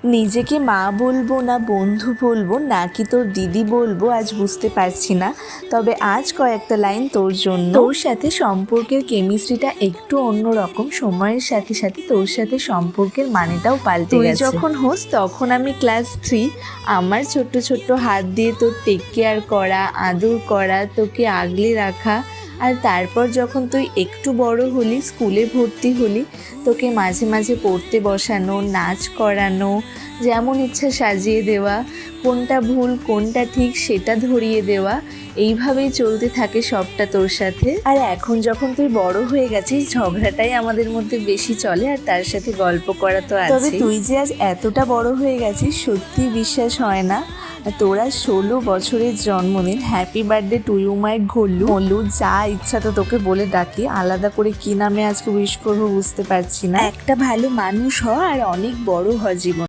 নিজেকে মা বলবো না বন্ধু বলবো নাকি তোর দিদি বলবো আজ বুঝতে পারছি না। তবে আজ কয়েকটা লাইন তোর জন্য। তোর সাথে সম্পর্কের কেমিস্ট্রিটা একটু অন্যরকম, সময়ের সাথে সাথে তোর সাথে সম্পর্কের মানেটাও পাল্টে গেছে। তুই যখন হোস তখন আমি ক্লাস 3, আমার ছোট্ট ছোট্ট হাত দিয়ে তোর টেক কেয়ার করা, আদর করা, তোকে আগলে রাখা। আর তারপর যখন তুই একটু বড় হলি, স্কুলে ভর্তি হলি, তোকে মাঝে মাঝে পড়তে বসানো, নাচ করানো, যেমন ইচ্ছা সাজিয়ে দেওয়া, কোনটা ভুল কোনটা ঠিক সেটা ধরিয়ে দেওয়া, এইভাবেই চলতে থাকে সবটা তোর সাথে। আর এখন যখন তুই বড় হয়ে গেছিস, ঝগড়াটাই আমাদের মধ্যে বেশি চলে, আর তার সাথে গল্প করা তো আছে। তবে তুই যে আজ এতটা বড় হয়ে গেছিস সত্যি বিশ্বাস হয় না। তোরা 16 বছরের জন্মদিন, happy birthday to you my ঘোল্লু। মল্লু, যা ইচ্ছা তো তোকে বলে ডাকি, আলাদা করে কি নামে আজকে উইশ করবো বুঝতে পারছি না। একটা ভালো মানুষ হ আর অনেক বড় হ জীবন।